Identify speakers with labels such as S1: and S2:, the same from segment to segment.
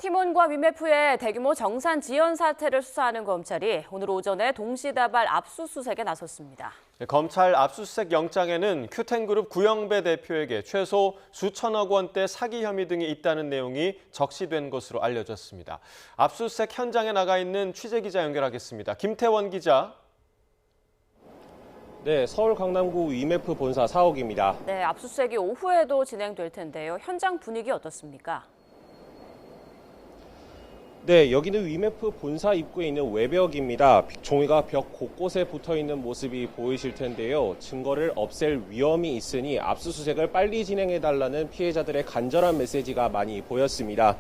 S1: 팀원과 위메프의 대규모 정산 지연 사태를 수사하는 검찰이 오늘 오전에 동시다발 압수수색에 나섰습니다.
S2: 검찰 압수수색 영장에는 큐텐그룹 구영배 대표에게 최소 수천억 원대 사기 혐의 등이 있다는 내용이 적시된 것으로 알려졌습니다. 압수수색 현장에 나가 있는 취재기자 연결하겠습니다. 김태원 기자.
S3: 네, 서울 강남구 위메프 본사 사옥입니다.
S1: 네, 압수수색이 오후에도 진행될 텐데요. 현장 분위기 어떻습니까?
S3: 네, 여기는 위메프 본사 입구에 있는 외벽입니다. 종이가 벽 곳곳에 붙어 있는 모습이 보이실 텐데요. 증거를 없앨 위험이 있으니 압수수색을 빨리 진행해달라는 피해자들의 간절한 메시지가 많이 보였습니다.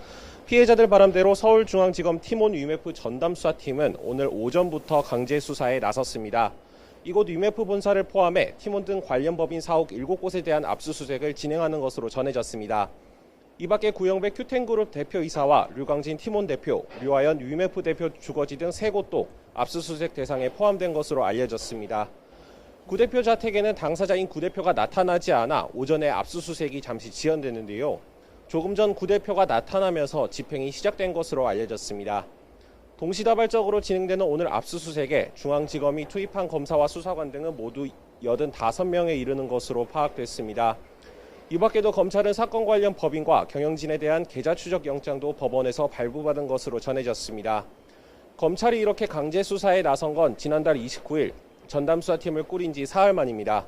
S3: 피해자들 바람대로 서울중앙지검 팀원 위메프 전담수사팀은 오늘 오전부터 강제 수사에 나섰습니다. 이곳 위메프 본사를 포함해 팀원 등 관련 법인 사옥 7곳에 대한 압수수색을 진행하는 것으로 전해졌습니다. 이 밖에 구영배 큐텐그룹 대표이사와 류광진 팀원 대표, 류하연 위메프 대표 주거지 등 3곳도 압수수색 대상에 포함된 것으로 알려졌습니다. 구 대표 자택에는 당사자인 구 대표가 나타나지 않아 오전에 압수수색이 잠시 지연됐는데요. 조금 전 구 대표가 나타나면서 집행이 시작된 것으로 알려졌습니다. 동시다발적으로 진행되는 오늘 압수수색에 중앙지검이 투입한 검사와 수사관 등은 모두 85명에 이르는 것으로 파악됐습니다. 이 밖에도 검찰은 사건 관련 법인과 경영진에 대한 계좌 추적 영장도 법원에서 발부받은 것으로 전해졌습니다. 검찰이 이렇게 강제 수사에 나선 건 지난달 29일 전담수사팀을 꾸린 지 사흘 만입니다.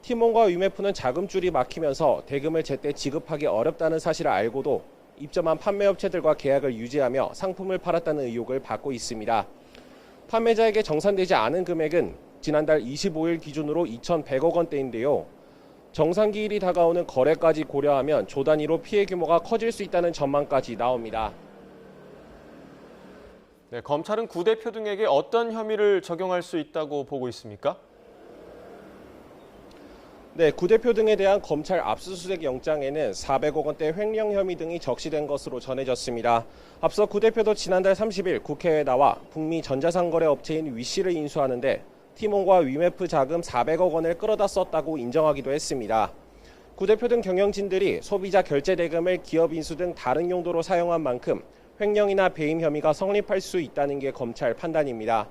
S3: 팀원과 위메프는 자금줄이 막히면서 대금을 제때 지급하기 어렵다는 사실을 알고도 입점한 판매업체들과 계약을 유지하며 상품을 팔았다는 의혹을 받고 있습니다. 판매자에게 정산되지 않은 금액은 지난달 25일 기준으로 2,100억 원대인데요. 정산기일이 다가오는 거래까지 고려하면 조 단위로 피해 규모가 커질 수 있다는 전망까지 나옵니다.
S2: 네, 검찰은 구 대표 등에게 어떤 혐의를 적용할 수 있다고 보고 있습니까?
S3: 네, 구 대표 등에 대한 검찰 압수수색 영장에는 400억 원대 횡령 혐의 등이 적시된 것으로 전해졌습니다. 앞서 구 대표도 지난달 30일 국회에 나와 북미 전자상거래 업체인 위씨를 인수하는데 팀원과 위메프 자금 400억 원을 끌어다 썼다고 인정하기도 했습니다. 구 대표 등 경영진들이 소비자 결제 대금을 기업 인수 등 다른 용도로 사용한 만큼 횡령이나 배임 혐의가 성립할 수 있다는 게 검찰 판단입니다.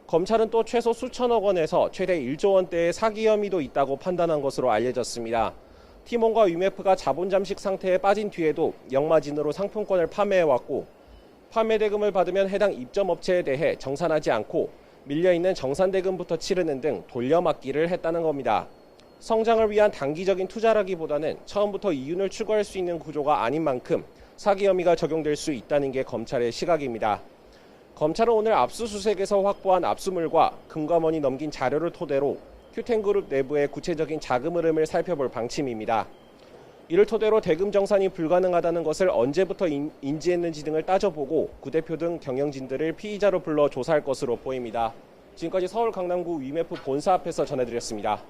S3: 검찰은 또 최소 수천억 원에서 최대 1조 원대의 사기 혐의도 있다고 판단한 것으로 알려졌습니다. 팀원과 위메프가 자본 잠식 상태에 빠진 뒤에도 역마진으로 상품권을 판매해왔고 판매 대금을 받으면 해당 입점업체에 대해 정산하지 않고 밀려있는 정산대금부터 치르는 등 돌려막기를 했다는 겁니다. 성장을 위한 단기적인 투자라기보다는 처음부터 이윤을 추구할 수 있는 구조가 아닌 만큼 사기 혐의가 적용될 수 있다는 게 검찰의 시각입니다. 검찰은 오늘 압수수색에서 확보한 압수물과 금감원이 넘긴 자료를 토대로 큐텐그룹 내부의 구체적인 자금 흐름을 살펴볼 방침입니다. 이를 토대로 대금 정산이 불가능하다는 것을 언제부터 인지했는지 등을 따져보고 구 대표 등 경영진들을 피의자로 불러 조사할 것으로 보입니다. 지금까지 서울 강남구 위메프 본사 앞에서 전해드렸습니다.